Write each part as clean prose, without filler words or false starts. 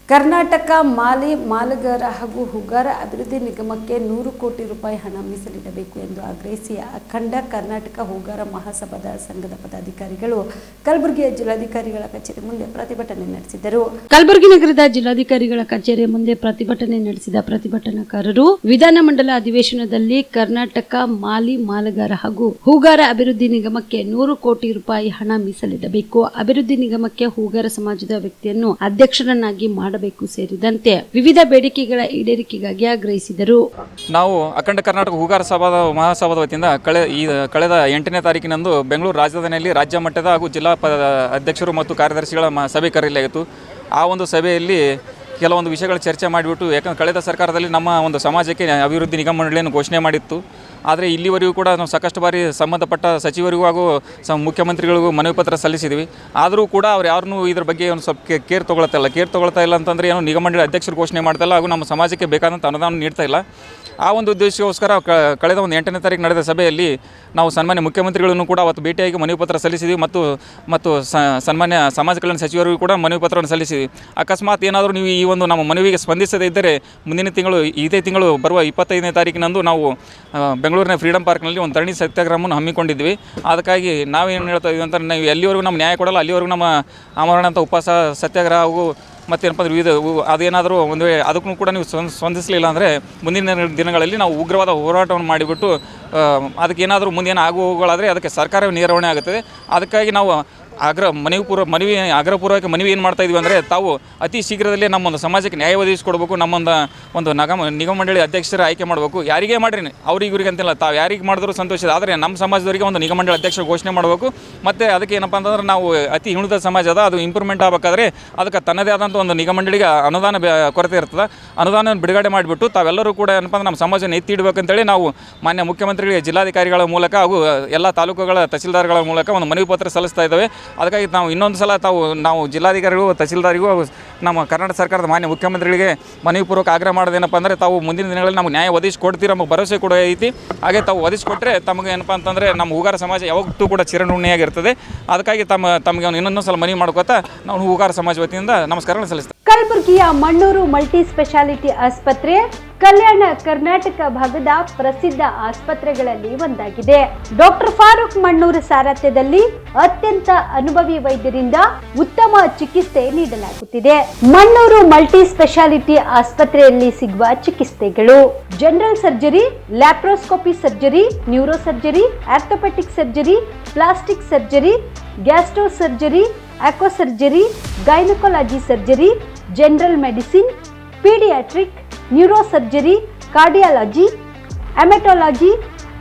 ಕರ್ನಾಟಕ ಮಾಲಿ ಮಾಲಗಾರ ಹಾಗೂ ಹೂಗಾರ ಅಭಿವೃದ್ಧಿ ನಿಗಮಕ್ಕೆ 100 ಕೋಟಿ ರೂಪಾಯಿ ಹಣ ಮೀಸಲಿಡಬೇಕು ಎಂದು ಆಗ್ರಹಿಸಿ ಅಖಂಡ ಕರ್ನಾಟಕ ಹೂಗಾರ ಮಹಾಸಭಾದ ಸಂಘದ ಪದಾಧಿಕಾರಿಗಳು ಕಲಬುರಗಿಯ ಜಿಲ್ಲಾಧಿಕಾರಿಗಳ ಕಚೇರಿ ಮುಂದೆ ಪ್ರತಿಭಟನೆ ನಡೆಸಿದರು. ಕಲಬುರಗಿ ನಗರದ ಜಿಲ್ಲಾಧಿಕಾರಿಗಳ ಕಚೇರಿ ಮುಂದೆ ಪ್ರತಿಭಟನೆ ನಡೆಸಿದ ಪ್ರತಿಭಟನಾಕಾರರು ವಿಧಾನಮಂಡಲ ಅಧಿವೇಶನದಲ್ಲಿ ಕರ್ನಾಟಕ ಮಾಲಿ ಮಾಲಗಾರ ಹಾಗೂ ಹೂಗಾರ ಅಭಿವೃದ್ಧಿ ನಿಗಮಕ್ಕೆ 100 ಕೋಟಿ ರೂಪಾಯಿ ಹಣ ಮೀಸಲಿಡಬೇಕು, ಅಭಿವೃದ್ಧಿ ನಿಗಮಕ್ಕೆ ಹೂಗಾರ ಸಮಾಜದ ವ್ಯಕ್ತಿಯನ್ನು ಅಧ್ಯಕ್ಷರನ್ನಾಗಿ ಮಾಡಬೇಕು ಸೇರಿದಂತೆ ವಿವಿಧ ಬೇಡಿಕೆಗಳ ಈಡೇರಿಕೆಗಾಗಿ ಆಗ್ರಹಿಸಿದರು. ನಾವು ಅಖಂಡ ಕರ್ನಾಟಕ ಹೂಗಾರ ಮಹಾಸಭಾದ ವತಿಯಿಂದ ಕಳೆದ 8ನೇ ತಾರೀಕಿನಂದು ಬೆಂಗಳೂರು ರಾಜಧಾನಿಯಲ್ಲಿ ರಾಜ್ಯ ಮಟ್ಟದ ಹಾಗೂ ಜಿಲ್ಲಾ ಅಧ್ಯಕ್ಷರು ಮತ್ತು ಕಾರ್ಯದರ್ಶಿಗಳ ಸಭೆ ಕರೆಯಲಾಗಿತ್ತು. ಆ ಒಂದು ಸಭೆಯಲ್ಲಿ ಕೆಲವೊಂದು ವಿಷಯಗಳ ಚರ್ಚೆ ಮಾಡಿಬಿಟ್ಟು, ಯಾಕಂದರೆ ಕಳೆದ ಸರ್ಕಾರದಲ್ಲಿ ನಮ್ಮ ಒಂದು ಸಮಾಜಕ್ಕೆ ಅಭಿವೃದ್ಧಿ ನಿಗಮ ಮಂಡಳಿಯನ್ನು ಘೋಷಣೆ ಮಾಡಿತ್ತು. ಆದರೆ ಇಲ್ಲಿವರೆಗೂ ಕೂಡ ನಾವು ಸಾಕಷ್ಟು ಬಾರಿ ಸಂಬಂಧಪಟ್ಟ ಸಚಿವರಿಗೂ ಹಾಗೂ ಮುಖ್ಯಮಂತ್ರಿಗಳಿಗೂ ಮನವಿ ಪತ್ರ ಸಲ್ಲಿಸಿದ್ವಿ. ಆದರೂ ಕೂಡ ಅವ್ರು ಯಾರನ್ನೂ ಇದ್ರ ಬಗ್ಗೆ ಒಂದು ಸ್ವಲ್ಪ ಕೇರ್ ತೊಗೊಳ್ತಾ ಇಲ್ಲ ಅಂತಂದರೆ ಏನು ನಿಗಮ ಮಂಡಳಿ ಅಧ್ಯಕ್ಷರು ಘೋಷಣೆ ಮಾಡ್ತಾ ಇಲ್ಲ ಹಾಗೂ ನಮ್ಮ ಸಮಾಜಕ್ಕೆ ಬೇಕಾದಂಥ ಅನುದಾನ ನೀಡ್ತಾ ಇಲ್ಲ. ಆ ಒಂದು ಉದ್ದೇಶಕ್ಕೋಸ್ಕರ ಕಳೆದ ಒಂದು 8ನೇ ತಾರೀಕು ನಡೆದ ಸಭೆಯಲ್ಲಿ ನಾವು ಸನ್ಮಾನ್ಯ ಮುಖ್ಯಮಂತ್ರಿಗಳನ್ನು ಕೂಡ ಅವತ್ತು ಭೇಟಿಯಾಗಿ ಮನವಿ ಪತ್ರ ಸಲ್ಲಿಸಿದ್ವಿ ಮತ್ತು ಸನ್ಮಾನ್ಯ ಸಮಾಜ ಕಲ್ಯಾಣ ಸಚಿವರಿಗೂ ಕೂಡ ಮನವಿ ಪತ್ರವನ್ನು ಸಲ್ಲಿಸಿದ್ವಿ. ಅಕಸ್ಮಾತ್ ಏನಾದರೂ ನೀವು ಈ ಒಂದು ನಮ್ಮ ಮನವಿಗೆ ಸ್ಪಂದಿಸದೇ ಇದ್ದರೆ ಇದೇ ತಿಂಗಳು ಬರುವ 25ನೇ ತಾರೀಕಿನಂದು ನಾವು ಬೆಂಗಳೂರಿನ ಫ್ರೀಡಂ ಪಾರ್ಕ್ನಲ್ಲಿ ಒಂದು ಧರಣಿ ಸತ್ಯಾಗ್ರಹವನ್ನು ಹಮ್ಮಿಕೊಂಡಿದ್ವಿ. ಅದಕ್ಕಾಗಿ ನಾವೇನು ಹೇಳ್ತಾ ಇದ್ವಿ ಅಂತ, ನಾವು ಎಲ್ಲಿವರೆಗೂ ನಮ್ಮ ನ್ಯಾಯ ಕೊಡಲ್ಲ ಅಲ್ಲಿವರೆಗೂ ನಮ್ಮ ಆಮರಣ ಅಂತ ಉಪವಾಸ ಸತ್ಯಾಗ್ರಹ ಹಾಗೂ ಮತ್ತೇನಪ್ಪ ಅಂದರೆ ವಿವಿಧ ಅದೇನಾದರೂ ಒಂದು ವೇಳೆ ಅದಕ್ಕೂ ಕೂಡ ನೀವು ಸ್ಪಂದಿಸಲಿಲ್ಲ ಅಂದರೆ ಮುಂದಿನ ದಿನಗಳಲ್ಲಿ ನಾವು ಉಗ್ರವಾದ ಹೋರಾಟವನ್ನು ಮಾಡಿಬಿಟ್ಟು ಅದಕ್ಕೇನಾದರೂ ಮುಂದೇನು ಆಗುವುಗಳಾದರೆ ಅದಕ್ಕೆ ಸರ್ಕಾರವೇ ನಿರ್ವಹಣೆ ಆಗುತ್ತದೆ. ಅದಕ್ಕಾಗಿ ನಾವು ಆಗ್ರಹಪೂರ್ವಕ ಮನವಿ ಏನು ಮಾಡ್ತಾ ಇದ್ವಿ ಅಂದರೆ, ತಾವು ಅತಿ ಶೀಘ್ರದಲ್ಲೇ ನಮ್ಮೊಂದು ಸಮಾಜಕ್ಕೆ ನ್ಯಾಯ ಒದಗಿಸಿಕೊಡ್ಬೇಕು, ಒಂದು ನಿಗಮ ಮಂಡಳಿ ಅಧ್ಯಕ್ಷರ ಆಯ್ಕೆ ಮಾಡಬೇಕು. ಯಾರಿಗೇ ಮಾಡಿರಿ, ಅವ್ರಿಗೆ ಅಂತಿಲ್ಲ, ತಾವು ಯಾರಿಗೆ ಮಾಡಿದ್ರು ಸಂತೋಷ. ಆದರೆ ನಮ್ಮ ಸಮಾಜದವರಿಗೆ ಒಂದು ನಿಗಮ ಮಂಡಳಿ ಅಧ್ಯಕ್ಷ ಘೋಷಣೆ ಮಾಡಬೇಕು. ಮತ್ತು ಅದಕ್ಕೆ ಏನಪ್ಪ ಅಂತಂದ್ರೆ, ನಾವು ಅತಿ ಹಿಂದುಳಿದ ಸಮಾಜ ಅದ, ಅದು ಇಂಪ್ರೂವ್ಮೆಂಟ್ ಆಗಬೇಕಾದ್ರೆ ಅದಕ್ಕೆ ತನ್ನದೇ ಆದಂಥ ಒಂದು ನಿಗಮ ಮಂಡಳಿಗೆ ಅನುದಾನ ಕೊರತೆ ಇರ್ತದೆ. ಅನುದಾನ ಬಿಡುಗಡೆ ಮಾಡಿಬಿಟ್ಟು ತಾವೆಲ್ಲರೂ ಕೂಡ ಏನಪ್ಪ ಅಂದ್ರೆ ನಮ್ಮ ಸಮಾಜನ ಎತ್ತಿ ಇಡಬೇಕಂತೇಳಿ ನಾವು ಮಾನ್ಯ ಮುಖ್ಯಮಂತ್ರಿಗಳಿಗೆ ಜಿಲ್ಲಾಧಿಕಾರಿಗಳ ಮೂಲಕ ಹಾಗೂ ಎಲ್ಲ ತಾಲೂಕುಗಳ ತಹಸೀಲ್ದಾರ್ಗಳ ಮೂಲಕ ಒಂದು ಮನವಿ ಪತ್ರ ಸಲ್ಲಿಸ್ತಾ ಇದ್ದೇವೆ. ಅದಕ್ಕಾಗಿ ನಾವು ಇನ್ನೊಂದು ಸಲ ನಾವು ಜಿಲ್ಲಾಧಿಕಾರಿಗಳು ತಹಸೀಲ್ದಾರಿಗೂ ನಮ್ಮ ಕರ್ನಾಟಕ ಸರ್ಕಾರದ ಮಾನ್ಯ ಮುಖ್ಯಮಂತ್ರಿಗಳಿಗೆ ಮನವಿ ಪೂರ್ವಕ ಆಗ್ರಹ ಮಾಡೋದೇನಪ್ಪ ಅಂದರೆ, ತಾವು ಮುಂದಿನ ದಿನಗಳಲ್ಲಿ ನಮಗೆ ನ್ಯಾಯ ಒದಗಿಸಿಕೊಡ್ತೀರ ನಮಗೆ ಭರವಸೆ ಕೂಡ ಐತಿ. ಹಾಗೆ ತಾವು ಒದಗಿಸಿಕೊಟ್ರೆ ತಮಗೆ ಏನಪ್ಪ ಅಂತಂದರೆ ನಮ್ಮ ಹೂಗಾರ ಸಮಾಜ ಯಾವತ್ತೂ ಕೂಡ ಚಿರಋಣಿಯಾಗಿರ್ತದೆ. ಅದಕ್ಕಾಗಿ ತಮಗೆ ಇನ್ನೊಂದು ಸಲ ಮನವಿ ಮಾಡ್ಕೋತಾ ನಾವು ಹೂಗಾರ ಸಮಾಜ ವತಿಯಿಂದ ನಮಸ್ಕಾರಗಳನ್ನು ಸಲ್ಲಿಸ್ತೇವೆ. ಕಲಬುರಗಿಯ ಮಣ್ಣೂರು ಮಲ್ಟಿ ಸ್ಪೆಷಾಲಿಟಿ ಆಸ್ಪತ್ರೆ ಕಲ್ಯಾಣ ಕರ್ನಾಟಕ ಭಾಗದ ಪ್ರಸಿದ್ಧ ಆಸ್ಪತ್ರೆಗಳಲ್ಲಿ ಒಂದಾಗಿದೆ. ಡಾಕ್ಟರ್ ಫಾರೂಕ್ ಮಣ್ಣೂರು ಸಾರಥ್ಯದಲ್ಲಿ ಅತ್ಯಂತ ಅನುಭವಿ ವೈದ್ಯರಿಂದ ಉತ್ತಮ ಚಿಕಿತ್ಸೆ ನೀಡಲಾಗುತ್ತಿದೆ. ಮಣ್ಣೂರು ಮಲ್ಟಿ ಸ್ಪೆಷಾಲಿಟಿ ಆಸ್ಪತ್ರೆಯಲ್ಲಿ ಸಿಗುವ ಚಿಕಿತ್ಸೆಗಳು: general surgery, laparoscopy surgery, neuro surgery, orthopaedic surgery, plastic surgery, gastro surgery, aqua surgery, gynaecology surgery, general medicine, paediatric, neuro surgery, cardiology, haematology,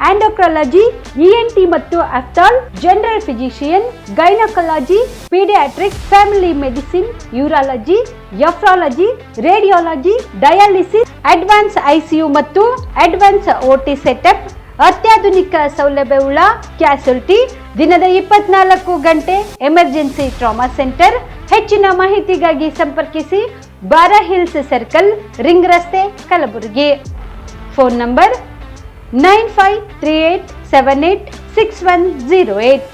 endocrinology, ENT ಮತ್ತು ophthal, general physician, gynaecology, paediatric, family medicine, urology, nephrology, radiology, dialysis, advance ICU ಮತ್ತು advance OT setup, ಅತ್ಯಾಧುನಿಕ ಸೌಲಭ್ಯವುಳ್ಳ ಕ್ಯಾಸುಲಿಟಿ, ದಿನದ 24 ಗಂಟೆ emergency trauma centre. ಹೆಚ್ಚಿನ ಮಾಹಿತಿಗಾಗಿ ಸಂಪರ್ಕಿಸಿ ಬಾರಾ hills circle, ring ರಸ್ತೆ, ಕಲಬುರಗಿ. Phone number 9538786108.